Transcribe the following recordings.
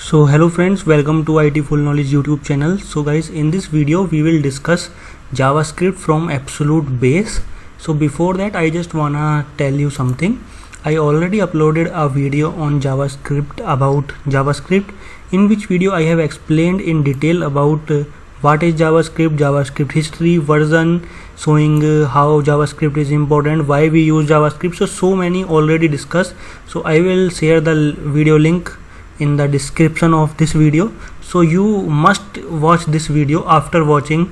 So hello friends, welcome to IT Full Knowledge YouTube channel. So guys, in this video we will discuss JavaScript from absolute base. So before that I just wanna tell you something. I already uploaded a video on JavaScript about JavaScript, in which video I have explained in detail about what is JavaScript, JavaScript history, version, showing how JavaScript is important, why we use JavaScript. So many already discussed. So I will share the video link in the description of this video, so you must watch this video after watching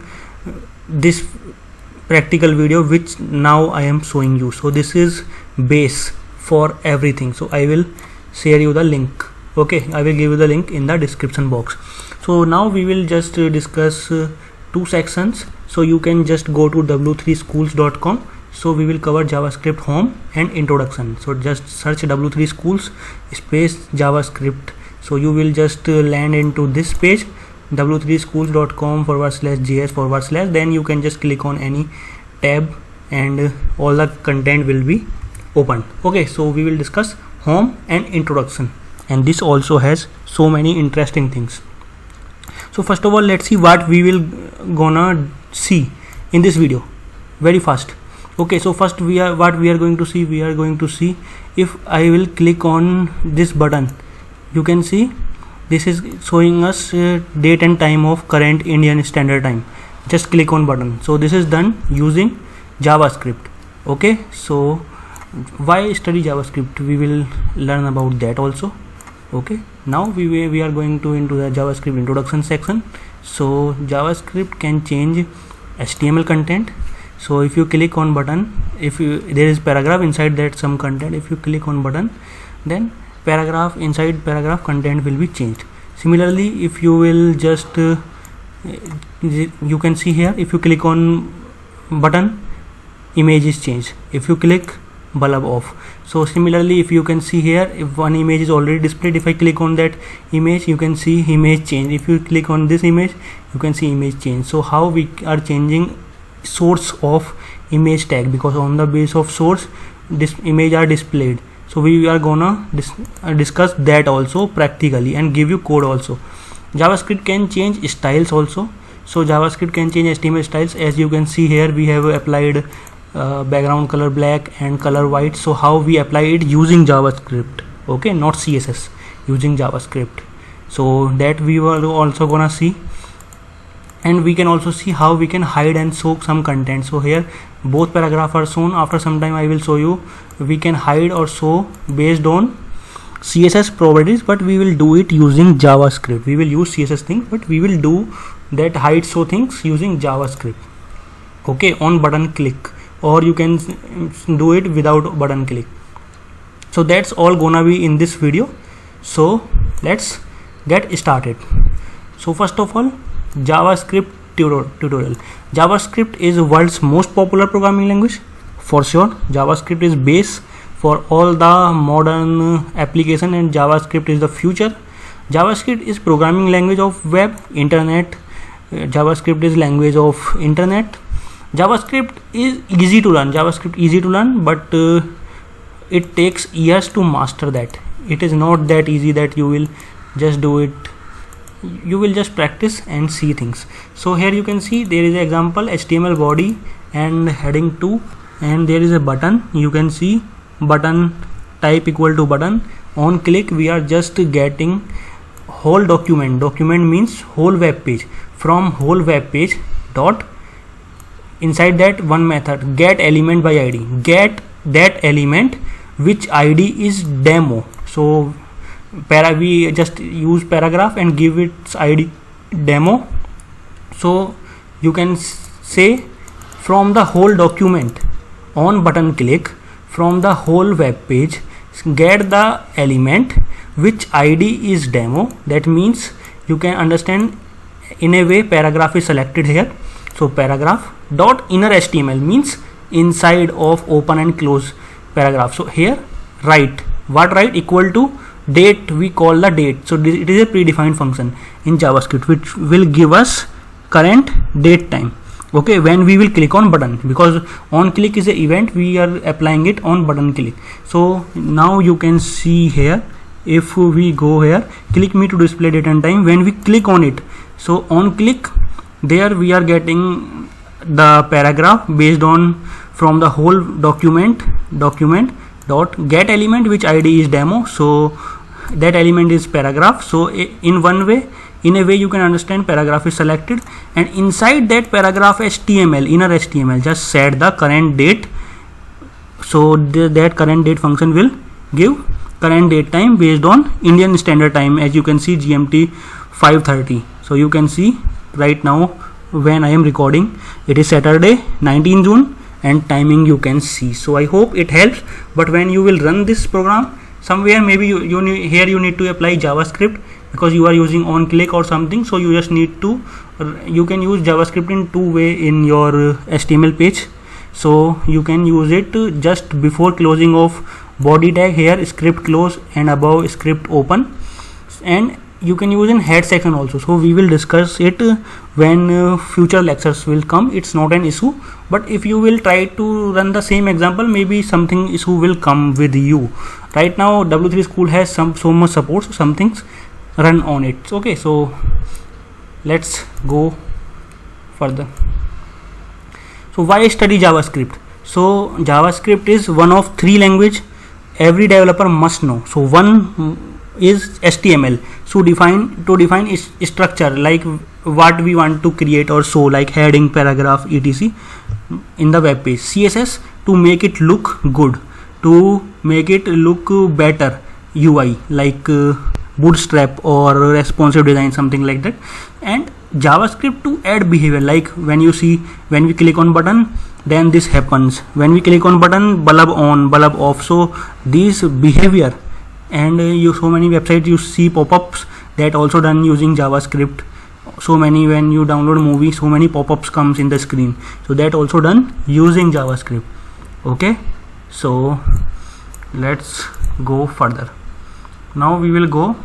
this practical video which now I am showing you. So this is base for everything, so I will share you the link. Okay, I will give you the link in the description box. So now we will just discuss two sections, so you can just go to w3schools.com. So we will cover JavaScript home and introduction. So just search W3 Schools space JavaScript. So you will just land into this page, w3schools.com/js/. Then you can just click on any tab and all the content will be opened. Okay, so we will discuss home and introduction, and this also has so many interesting things. So first of all, let's see what we will gonna see in this video very fast. Okay, so first we are going to see if I will click on this button, you can see this is showing us date and time of current Indian Standard Time. Just click on button. So this is done using JavaScript. Okay, so why study JavaScript, we will learn about that also. Okay, now we are going to into the JavaScript introduction section. So JavaScript can change HTML content. So if you click on button, there is paragraph inside that some content, if you click on button, then inside paragraph content will be changed. Similarly, if you will just you can see here, if you click on button, image is changed. If you click, bulb off. So similarly, if you can see here, if one image is already displayed, if I click on that image, you can see image change. If you click on this image, you can see image change. So how we are changing source of image tag, because on the base of source this image are displayed. So we are gonna discuss that also practically and give you code also. JavaScript can change styles also. So JavaScript can change HTML styles. As you can see here, we have applied background color black and color white. So how we apply it using JavaScript, okay, not CSS, using JavaScript. So that we were also gonna see. And we can also see how we can hide and show some content. So here both paragraphs are shown. After some time I will show you we can hide or show based on CSS properties, but we will do it using JavaScript. We will use CSS things, but we will do that hide show things using JavaScript. Okay, on button click, or you can do it without button click. So that's all gonna be in this video. So let's get started. So first of all, JavaScript tutorial. JavaScript is the world's most popular programming language for sure. JavaScript is base for all the modern application, and JavaScript is the future. JavaScript is programming language of web, internet. JavaScript is language of internet. JavaScript is easy to learn. But it takes years to master that. It is not that easy that you will just do it. You will just practice and see things. So here you can see there is an example, HTML body and heading 2, and there is a button. You can see button type equal to button. On click we are just getting whole document. Document means whole web page. From whole web page dot, inside that one method, get element by ID. Get that element which ID is demo. So we just use paragraph and give its ID demo. So you can say from the whole document, on button click, from the whole web page, get the element which ID is demo. That means you can understand in a way paragraph is selected here. So paragraph dot inner HTML means inside of open and close paragraph. So here write, what write, equal to date, we call the date. So it is a predefined function in JavaScript which will give us current date time. Okay, when we will click on button, because on click is an event, we are applying it on button click. So now you can see here if we go here, click me to display date and time, when we click on it, so on click there we are getting the paragraph based on from the whole document dot get element which id is demo, so that element is paragraph. So in a way you can understand paragraph is selected, and inside that paragraph HTML, inner HTML, just set the current date. So that current date function will give current date time based on Indian Standard Time, as you can see GMT 5:30. So you can see right now when I am recording, it is Saturday 19 June and timing you can see. So I hope it helps, but when you will run this program somewhere, maybe you need to apply JavaScript because you are using on click or something. So you just need to, you can use JavaScript in two way in your HTML page. So you can use it just before closing of body tag, here script close and above script open, and you can use in head section also. So we will discuss it when future lectures will come. It's not an issue, but if you will try to run the same example, maybe something issue will come with you. Right now W3 School has so much support, so some things run on it. Okay, so let's go further. So why study JavaScript? So JavaScript is one of three language every developer must know. So one is HTML. So to define its structure, like what we want to create or show, like heading, paragraph, etc. in the web page. CSS to make it look good, to make it look better, UI like Bootstrap or responsive design, something like that. And JavaScript to add behavior, like when we click on button, then this happens. When we click on button, bulb on, bulb off. So these behavior, and so many websites you see pop-ups that also done using JavaScript. So many, when you download movie, so many pop-ups comes in the screen, so that also done using JavaScript. Okay, so let's go further. Now we will go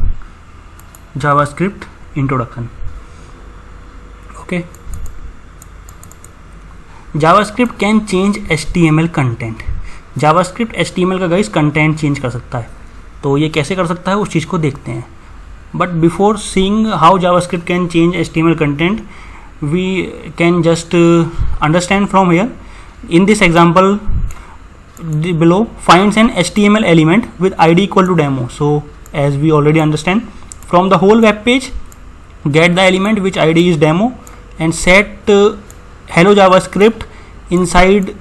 JavaScript introduction. Okay, JavaScript can change HTML content. JavaScript HTML का guys content change कर सकता है, तो ये कैसे कर सकता है उस चीज़ को देखते हैं. But before seeing how JavaScript can change HTML content, we can just understand from here. In this example below, finds an HTML element with ID equal to demo. So as we already understand, from the whole web page, get the element which ID is demo and set hello JavaScript inside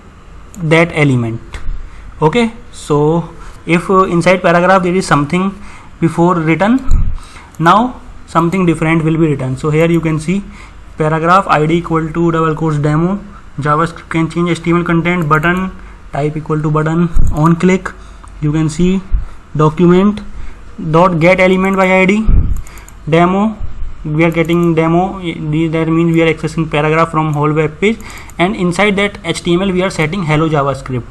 that element. Okay, so if inside paragraph there is something before written, now something different will be written. So here you can see paragraph ID equal to double quotes demo, JavaScript can change HTML content, button type equal to button, on click you can see document dot get element by ID demo, we are getting demo, that means we are accessing paragraph from whole web page, and inside that HTML we are setting hello JavaScript.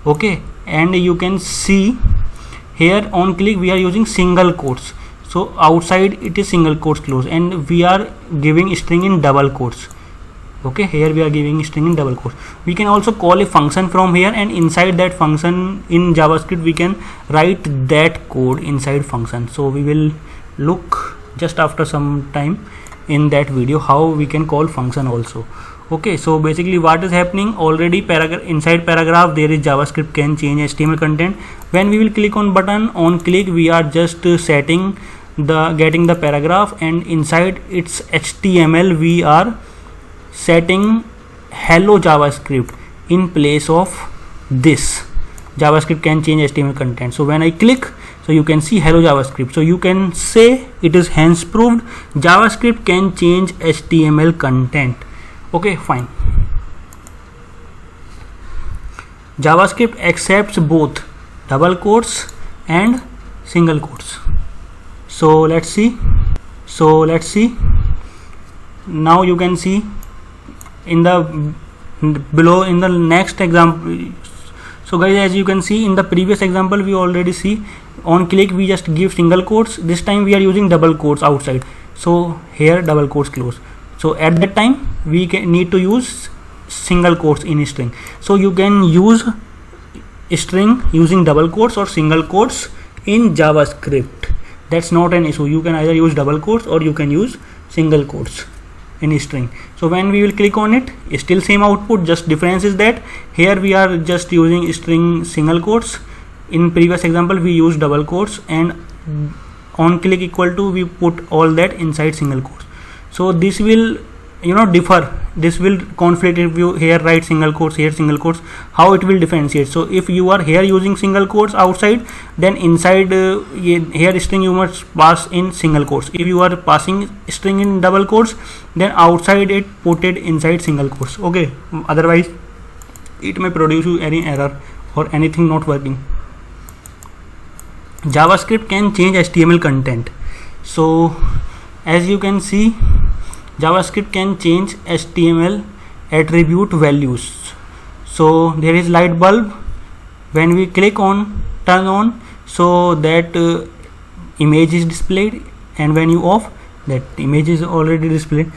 Okay, and you can see here on click we are using single quotes. So outside it is single quotes close, and we are giving string in double quotes. Okay, here we are giving string in double quotes. We can also call a function from here, and inside that function in JavaScript we can write that code inside function. So we will look just after some time in that video how we can call function also. Okay, so basically what is happening, already inside paragraph there is JavaScript can change HTML content. When we will click on button, on click we are just setting getting the paragraph, and inside its HTML we are setting hello JavaScript in place of this. JavaScript can change HTML content. So when I click, so you can see hello JavaScript. So you can say it is hence proved JavaScript can change HTML content. Okay, fine. JavaScript accepts both double quotes and single quotes. So let's see. Now you can see in the below in the next example. So guys, as you can see in the previous example we already see on click we just give single quotes. This time we are using double quotes outside. So here double quotes close. So at that time we need to use single quotes in string. So you can use string using double quotes or single quotes in JavaScript. that's not an issue. You can either use double quotes or you can use single quotes in string. So when we will click on it, still same output, just difference is that here we are just using string single quotes. In previous example we used double quotes, and on click equal to we put all that inside single quotes. So this will differ, this will conflict if you here write single quotes, here single quotes, how it will differentiate. So if you are here using single quotes outside, then inside here string you must pass in single quotes. If you are passing string in double quotes, then outside it put it inside single quotes. Okay, otherwise it may produce you any error or anything not working. JavaScript can change HTML content. So as you can see, JavaScript can change HTML attribute values. So there is light bulb. When we click on turn on, so that image is displayed, and when you off, that image is already displayed.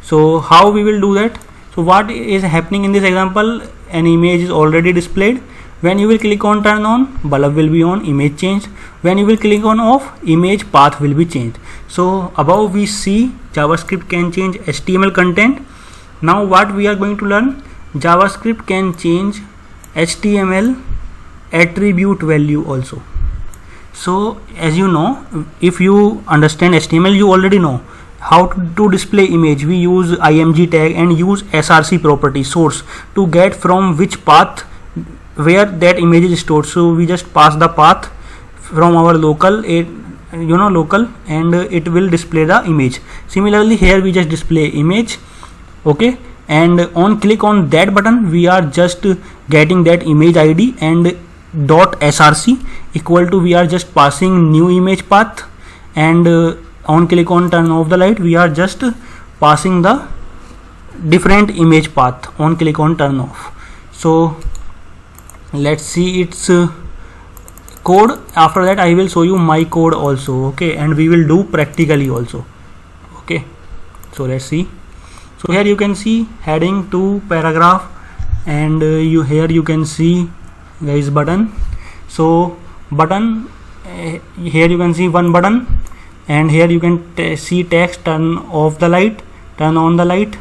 So how we will do that? So what is happening in this example, an image is already displayed. When you will click on turn on, bulb will be on, image changed. When you will click on off, image path will be changed. So above we see JavaScript can change HTML content. Now what we are going to learn, JavaScript can change HTML attribute value also. So as you know, if you understand HTML, you already know how to display image. We use img tag and use src property source to get from which path where that image is stored. So we just pass the path from our local local, and it will display the image. Similarly here we just display image. Okay, and on click on that button we are just getting that image id, and dot src equal to we are just passing new image path, and on click on turn off the light we are just passing the different image path on click on turn off. So let's see its code. After that I will show you my code also. Okay, and we will do practically also. Okay, so let's see. So here you can see heading to paragraph, and here you can see guys button. So button, here you can see one button, and here you can see text turn off the light, turn on the light,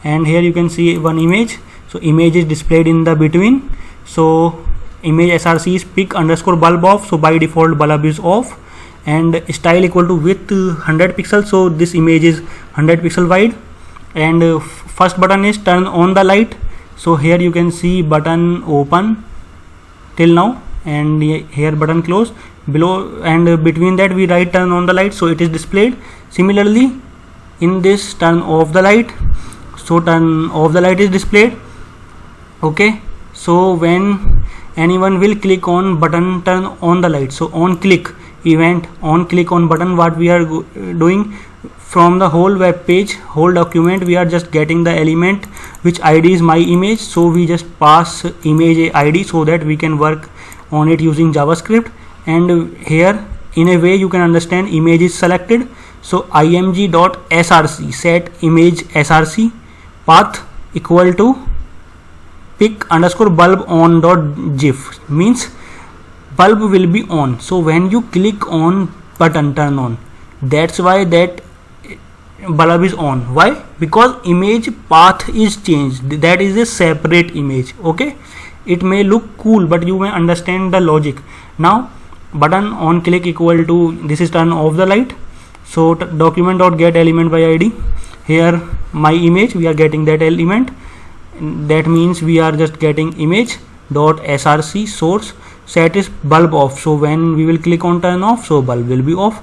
and here you can see one image. So image is displayed in the between. So image src is pic underscore bulb off, so by default bulb is off, and style equal to width 100 pixels, so this image is 100 pixel wide, and first button is turn on the light. So here you can see button open till now, and here button close below, and between that we write turn on the light, so it is displayed. Similarly in this turn off the light, so turn off the light is displayed. Okay, so when anyone will click on button turn on the light, so on click event, on click on button, what we are doing from the whole web page, whole document, we are just getting the element which id is my image. So we just pass image id so that we can work on it using JavaScript. And here in a way you can understand image is selected, so img.src set image src path equal to pic underscore bulb on dot gif, means bulb will be on. So when you click on button turn on, that's why that bulb is on. Why? Because image path is changed, that is a separate image. Okay, it may look cool but you may understand the logic. Now button on click equal to, this is turn off the light, so document dot get element by id, here my image, we are getting that element. That means we are just getting image dot src source set is bulb off, so when we will click on turn off, so bulb will be off.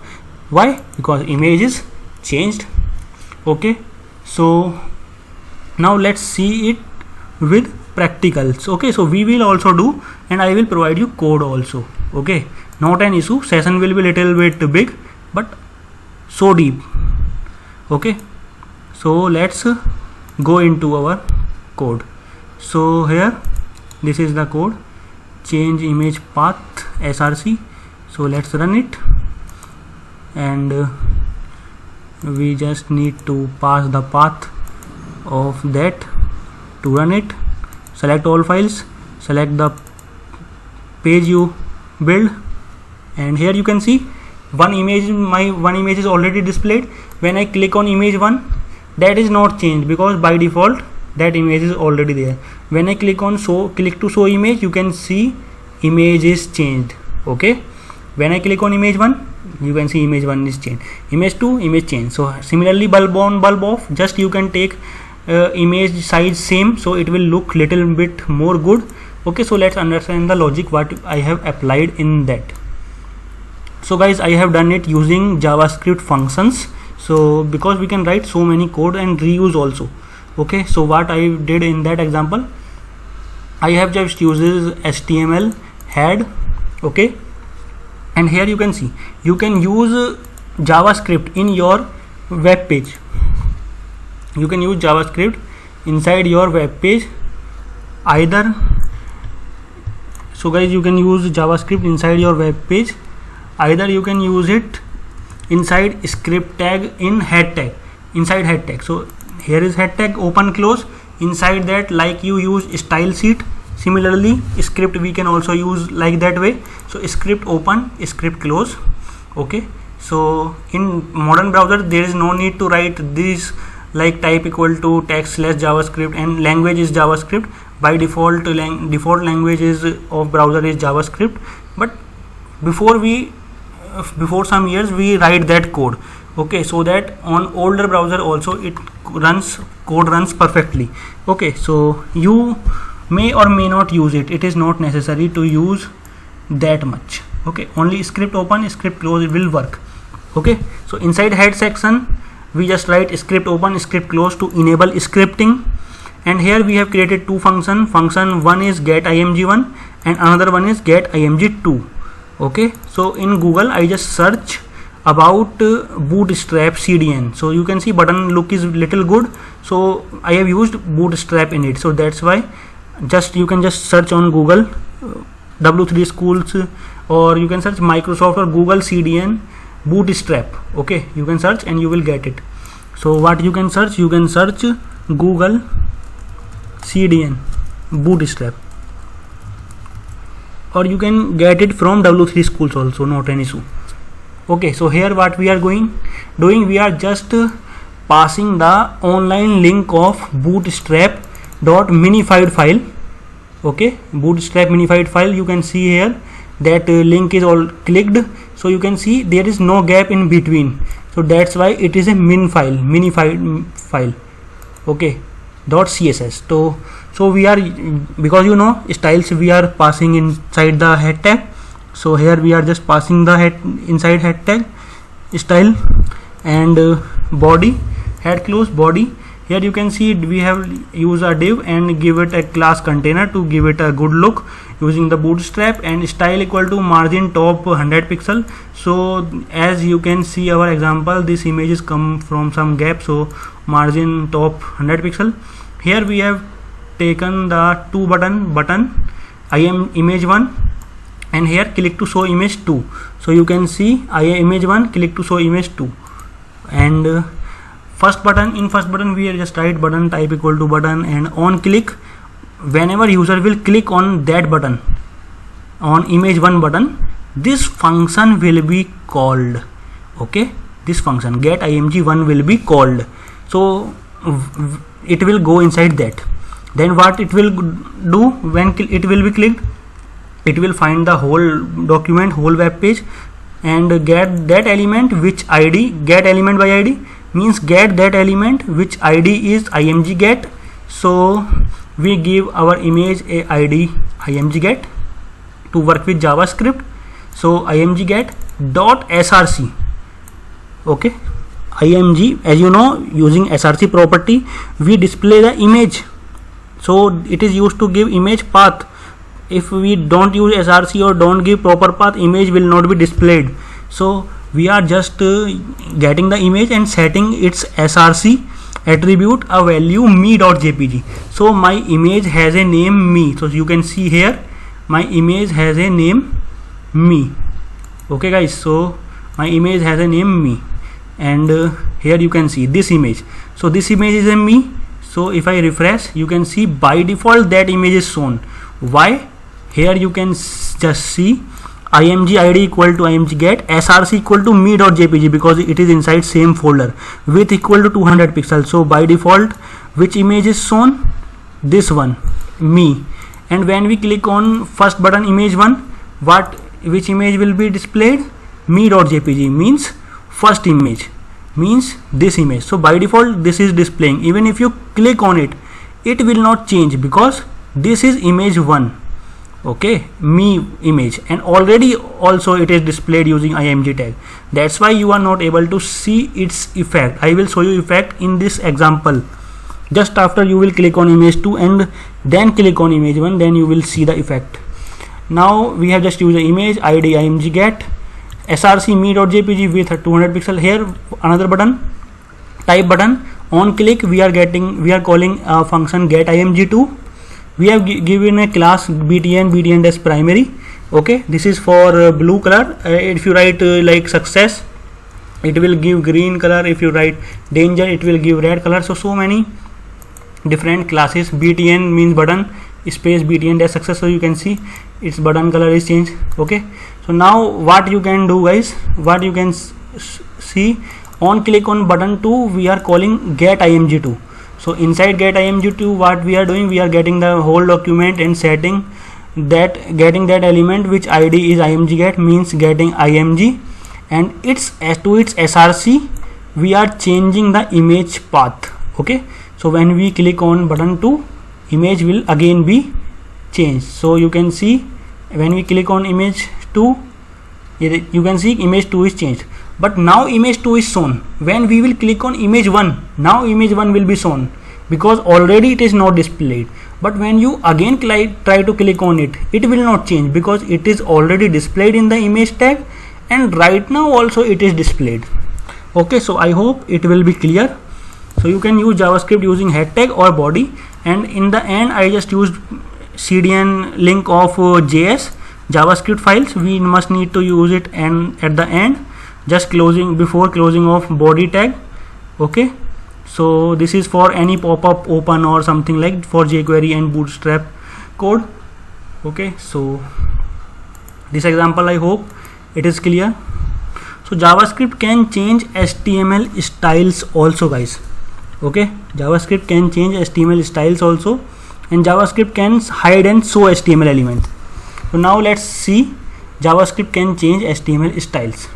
Why? Because image is changed. Okay, so now let's see it with practicals. Okay, so we will also do, and I will provide you code also. Okay, not an issue, session will be little bit big but so deep. Okay, so let's go into our code. So here this is the code, change image path src. So let's run it, and we just need to pass the path of that to run it. Select all files, select the page you build, and here you can see one image, my one image is already displayed. When I click on image 1, that is not changed because by default that image is already there. When I click on click to show image, you can see image is changed. Okay, when I click on image 1, you can see image 1 is changed, image 2, image change. So similarly, bulb on, bulb off, just you can take image size same, so it will look little bit more good. Okay, so let's understand the logic what I have applied in that. So guys, I have done it using JavaScript functions. So because we can write so many code and reuse also. Okay, so what I did in that example, I have just uses HTML head. Okay, and here you can see you can use JavaScript in your web page. You can use JavaScript inside your web page either. So guys, you can use JavaScript inside your web page. Either you can use it inside script tag in head tag, inside head tag. So here is head tag, open close. Inside that, like you use style sheet, similarly script we can also use like that way. So script open, script close. Okay, so in modern browser there is no need to write this like type equal to text slash JavaScript and language is JavaScript. By default default language is of browser is JavaScript, but before some years we write that code. Okay, so that on older browser also code runs perfectly. Okay, so you may or may not use it. It is not necessary to use that much. Okay, only script open, script close, it will work. Okay, so inside head section we just write script open, script close to enable scripting. And here we have created two functions. Function one is get img1 and another one is get img2. Okay, so in Google I just search about bootstrap CDN. So you can see button look is little good, so I have used bootstrap in it. So that's why you can just search on Google W3 schools, or you can search Microsoft or Google CDN bootstrap. Okay, you can search and you will get it. So what you can search Google CDN bootstrap, or you can get it from W3 schools also, not an issue. Okay, so here what we are doing, we are just passing the online link of bootstrap.minified file. Okay, bootstrap minified file, you can see here that link is all clicked, so you can see there is no gap in between, so that's why it is a minified file. Okay, .css. So we are, because you know styles we are passing inside the head tag, so here we are just passing the head inside head tag style and body, head close body. Here you can see we have used a div and give it a class container to give it a good look using the bootstrap, and style equal to margin top 100 pixel. So as you can see our example, this image is come from some gap, so margin top 100 pixel. Here we have taken the two button I am image 1 and here click to show image 2. So you can see I am image 1, click to show image 2, and first button we just write button type equal to button, and on click, whenever user will click on that button, on image 1 button, this function will be called. Okay, this function get img1 will be called, so it will go inside that. Then what it will do when it will be clicked, it will find the whole document, whole web page, and get that element which id, get element by id means get that element which id is img get. So we give our image a id img get to work with JavaScript. So img get dot src. Okay, img, as you know, using src property we display the image, so it is used to give image path. If we don't use src or don't give proper path, image will not be displayed. So we are just getting the image and setting its src attribute a value me.jpg. So my image has a name me, so you can see here my image has a name me. Okay guys, so my image has a name me, and here you can see this image. So this image is a me. So if I refresh, you can see by default that image is shown. Why? Here you can just see img id equal to img get, src equal to me.jpg because it is inside same folder, width equal to 200 pixels. So by default which image is shown? This one, me. And when we click on first button, image 1, which image will be displayed? Me.jpg means first image, means this image. So by default this is displaying. Even if you click on it, it will not change because this is image 1, okay, me image, and already also it is displayed using img tag. That's why you are not able to see its effect. I will show you effect in this example. Just after you will click on image 2 and then click on image 1, then you will see the effect. Now we have just used the image id img get, src me.jpg with 200 pixel. Here another button, type button. On click we are calling a function get img2. We have given a class btn dash primary. Okay, this is for blue color. If you write like success, it will give green color. If you write danger, it will give red color. So many different classes. Btn means button space btn dash success. So you can see its button color is changed. Okay, so now what you can do, guys, what you can see, on click on button 2 we are calling get img2. So inside get img2 what we are doing, we are getting the whole document and getting that element which id is img get, means getting img, and its src we are changing the image path. Okay, so when we click on button 2, image will again be changed. So you can see when we click on image 2, you can see image 2 is changed, but now image 2 is shown. When we will click on image 1, now image 1 will be shown because already it is not displayed. But when you again try to click on it, it will not change because it is already displayed in the image tag, and right now also it is displayed. Okay, so I hope it will be clear. So you can use JavaScript using head tag or body, and in the end I just used CDN link of JS JavaScript files. We must need to use it, and at the end just before closing of body tag. Okay, so this is for any pop-up open or something like for jQuery and Bootstrap code. Okay, so this example I hope it is clear. So JavaScript can change HTML styles also, guys. Okay, JavaScript can change HTML styles also, and JavaScript can hide and show HTML elements. So now let's see JavaScript can change HTML styles.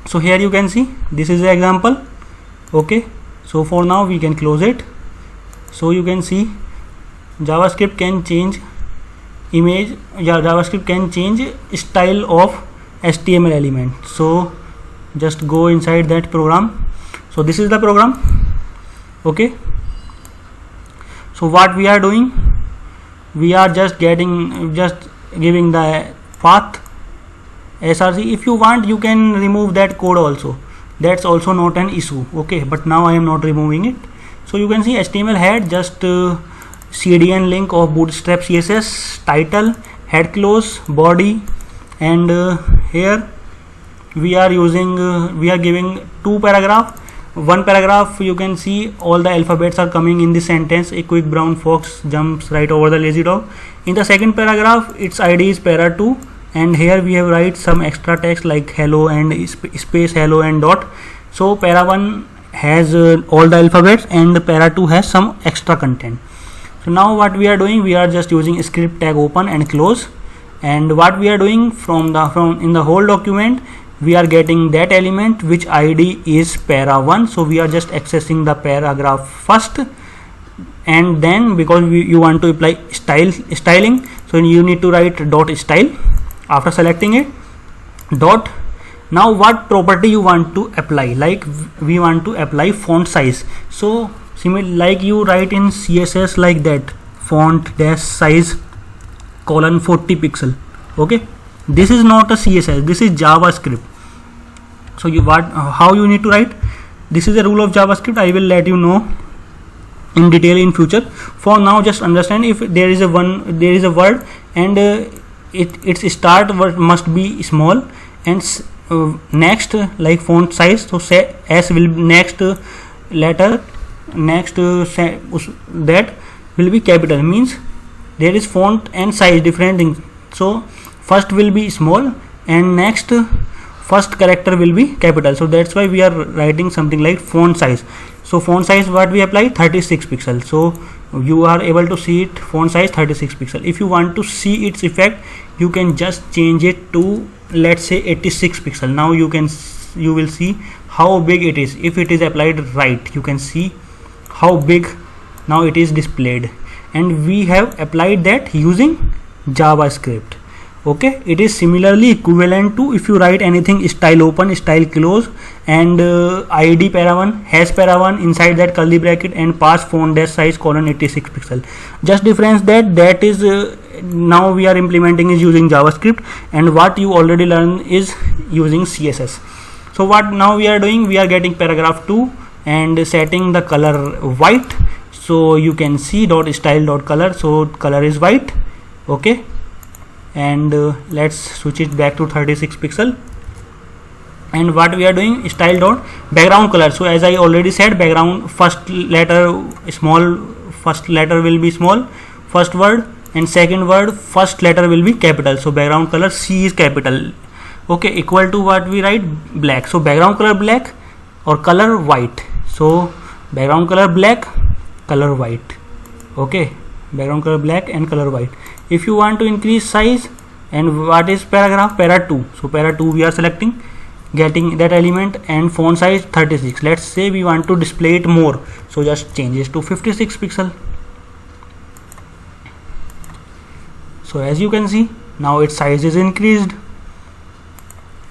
So here you can see this is the example. Okay, so for now we can close it. So you can see JavaScript can change image, JavaScript can change style of HTML element. So just go inside that program. So this is the program. Okay, so what we are doing, we are just giving the path src. If you want, you can remove that code also, that's also not an issue. Okay, but now I am not removing it. So you can see HTML head, just CDN link of Bootstrap CSS, title, head close, body, and here we are giving 2 paragraph. 1 paragraph, you can see all the alphabets are coming in this sentence. A quick brown fox jumps right over the lazy dog. In the second paragraph, its ID is para2, and here we have write some extra text like hello and space hello and dot. So para1 has all the alphabets, and para2 has some extra content. So now what we are doing, we are just using script tag open and close, and what we are doing from in the whole document, we are getting that element which ID is para1. So we are just accessing the paragraph first, and then because you want to apply styling, so you need to write dot style. After selecting it, dot. Now what property you want to apply? Like we want to apply font size. So similar like you write in CSS like that, font dash size colon 40 pixel. Okay, this is not a CSS, this is JavaScript. So how you need to write, this is a rule of JavaScript. I will let you know in detail in future. For now just understand, if there is a word and its start word must be small, and next like font size, so say S will be next letter, next that will be capital, means there is font and size different things. So first will be small and next first character will be capital. So that's why we are writing something like font size. So font size what we apply, 36 pixels. So you are able to see it, font size 36 pixel. If you want to see its effect, you can just change it to, let's say, 86 pixel. Now you will see how big it is. If it is applied right, you can see how big now it is displayed, and we have applied that using JavaScript. Okay, it is similarly equivalent to if you write anything style open, style close, and id para1 hash para1 inside that curly bracket and pass font dash size colon 86 pixel. Just difference that is now we are implementing is using JavaScript, and what you already learned is using CSS. So what now we are doing, we are getting paragraph 2 and setting the color white. So you can see dot style dot color, so color is white. Okay, and let's switch it back to 36 pixel. And what we are doing, style dot background color. So as I already said, background first letter small, first letter will be small, first word, and second word first letter will be capital. So background color C is capital. Okay, equal to what we write, black. So background color black or color white. So background color black, color white. Okay, background color black and color white. If you want to increase size, and what is paragraph, para 2. So para 2 we are selecting, getting that element, and font size 36. Let's say we want to display it more, so just change it to 56 pixel. So as you can see, now its size is increased.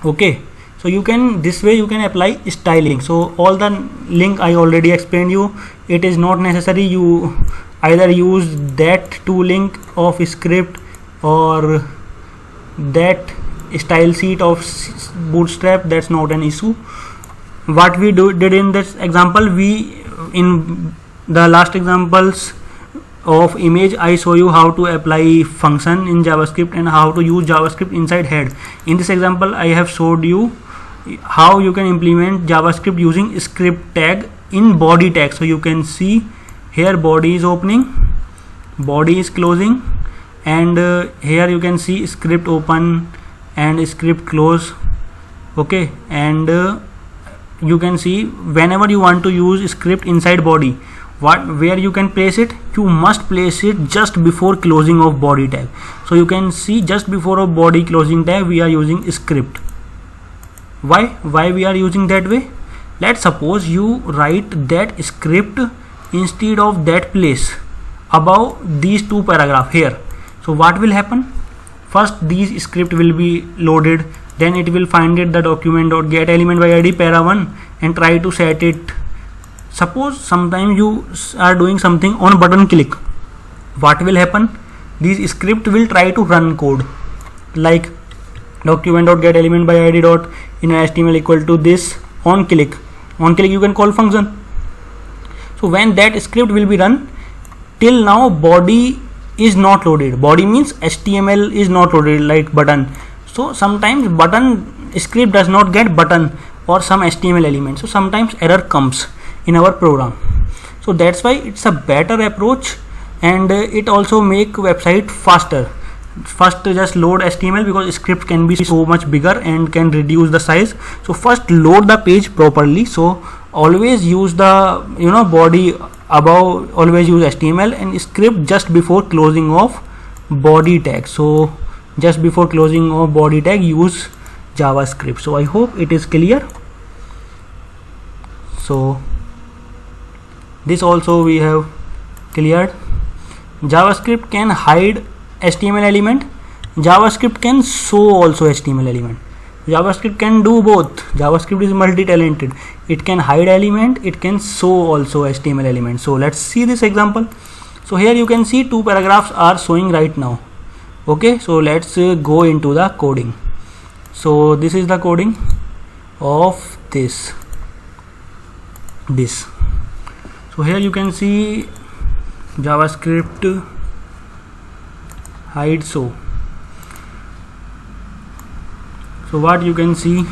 Okay, so you can, this way you can apply styling. So all the link I already explained you, it is not necessary you either use that two link of script or that style sheet of Bootstrap. That's not an issue. What we did in this example, we in the last examples of image, I show you how to apply function in JavaScript and how to use JavaScript inside head. In this example, I have showed you how you can implement JavaScript using script tag in body tag. So you can see here body is opening, body is closing, and here you can see script open and script close. Okay, and you can see whenever you want to use script inside body, where you can place it, you must place it just before closing of body tag. So you can see just before a body closing tag we are using script. Why we are using that way? Let's suppose you write that script instead of that place above these two paragraph here. So what will happen? First these script will be loaded, then it will find it the document.get element by id para1 and try to set it. Suppose sometimes you are doing something on button click, what will happen? These script will try to run code like document.get element by id dot in HTML equal to this on click you can call function. So when that script will be run, till now body is not loaded. Body means HTML is not loaded like button. So sometimes button script does not get button or some HTML element. So sometimes error comes in our program. So that's why it's a better approach, and it also make website faster. First just load HTML because script can be so much bigger and can reduce the size. So first load the page properly. So always use the body above, always use HTML, and script just before closing of body tag. So just before closing of body tag use JavaScript. So I hope it is clear. So this also we have cleared. JavaScript can hide HTML element, JavaScript can show also HTML element. JavaScript can do both. JavaScript is multi-talented. It can hide element, it can show also HTML element. So let's see this example. So here you can see two paragraphs are showing right now. Okay, so let's go into the coding. So this is the coding of this. So here you can see JavaScript hide show. So what you can see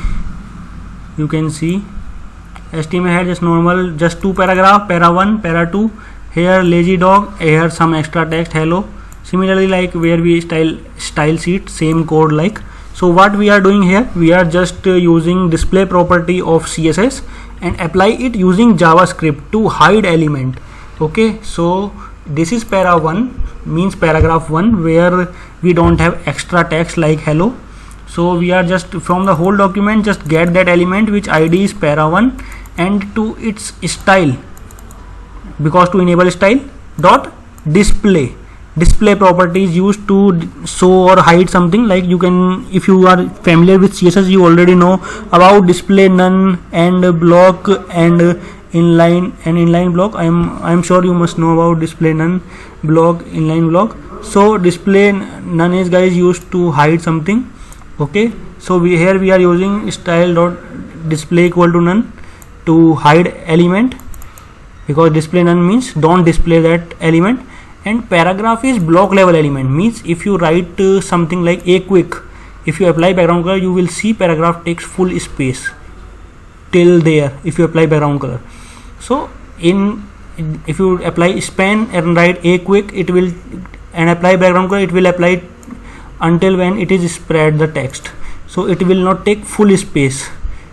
HTML head just normal, just two paragraph, para 1, para 2. Here lazy dog, here some extra text hello, Similarly, like where we style sheet, same code like. So what we are doing here, we are just using display property of CSS and apply it using JavaScript to hide element. Okay, so this is para 1, means paragraph 1, where we don't have extra text like hello. So we are just from the whole document just get that element which ID is para 1 and to its style, because to enable style dot display property is used to show or hide something. Like you can, if you are familiar with CSS, you already know about display none and block and inline block. I'm sure you must know about display none, block, inline block. So display none is guys used to hide something. Okay, so we are using style dot display equal to none to hide element, because display none means don't display that element. And paragraph is block level element, means if you write something like a quick, if you apply background color, you will see paragraph takes full space till there if you apply background color. So if you apply span and write a quick, it will, and apply background color, it will apply until when it is spread the text. So it will not take full space,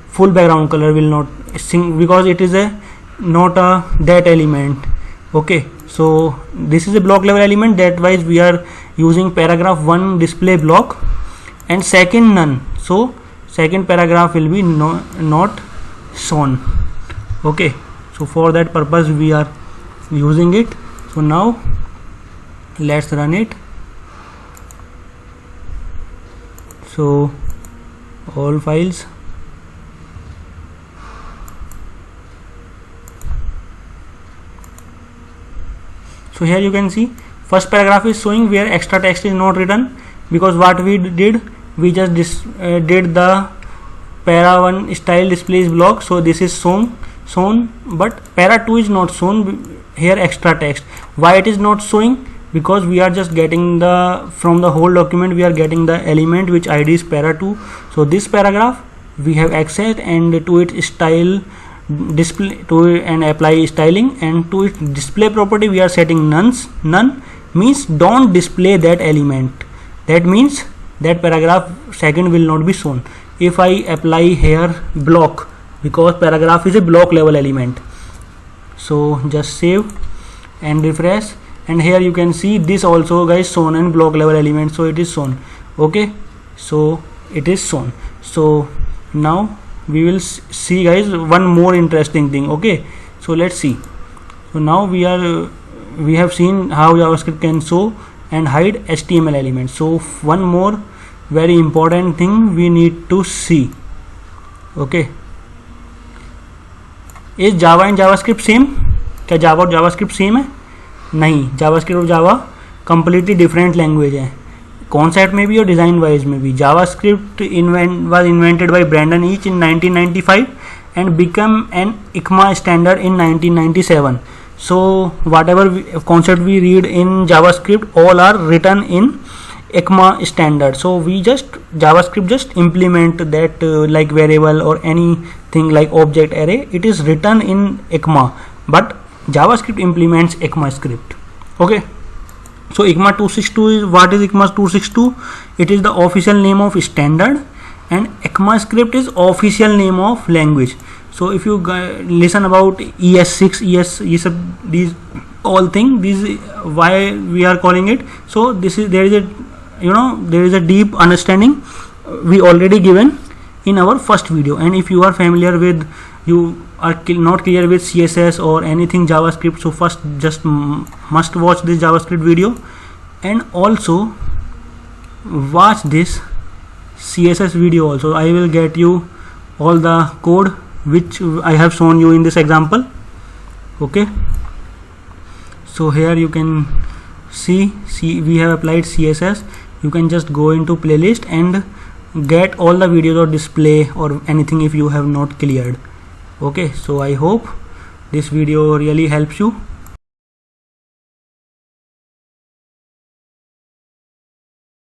full background color will not sing, because it is not a that element. Okay, so this is a block level element, that wise we are using paragraph 1 display block and second none. So second paragraph will be not shown. Okay, so for that purpose we are using it. So now let's run it. So all files. So here you can see first paragraph is showing where extra text is not written, because what we did, we just did the para 1 style displays block. So this is shown, but para 2 is not shown here, extra text. Why it is not showing? Because we are just getting from the whole document we are getting the element which ID is para 2. So this paragraph we have accessed, and to its style display to and apply styling, and to its display property we are setting none means don't display that element. That means that paragraph second will not be shown. If I apply here block, because paragraph is a block level element. So just save and refresh, and here you can see this also guys shown in block level element, so it is shown. Okay, so it is shown. So now we will see guys one more interesting thing. Okay, so let's see. So now we have seen how JavaScript can show and hide HTML elements. So one more very important thing we need to see. Okay, is Java and JavaScript same? क्या Java और JavaScript same है? नहीं, JavaScript और Java completely different language है, concept में भी और design wise में भी. JavaScript was invented by Brandon Each in 1995 and became an ECMA standard in 1997. So whatever concept we read in JavaScript, all are written in ECMA standard. So JavaScript just implement that like variable or anything like object array. It is written in ECMA, but JavaScript implements ECMA script. Okay. So ECMA 262 is, what is ECMA 262? It is the official name of standard, and ECMA script is official name of language. So if you listen about ES6, ES, these all things, these why we are calling it. So there is a deep understanding we already given in our first video. And if you are familiar with, you are not clear with CSS or anything JavaScript, so first just must watch this JavaScript video, and also watch this CSS video also. I will get you all the code which I have shown you in this example. Okay, so here you can see we have applied CSS. You can just go into playlist and get all the videos or display or anything if you have not cleared. Okay, so I hope this video really helps you.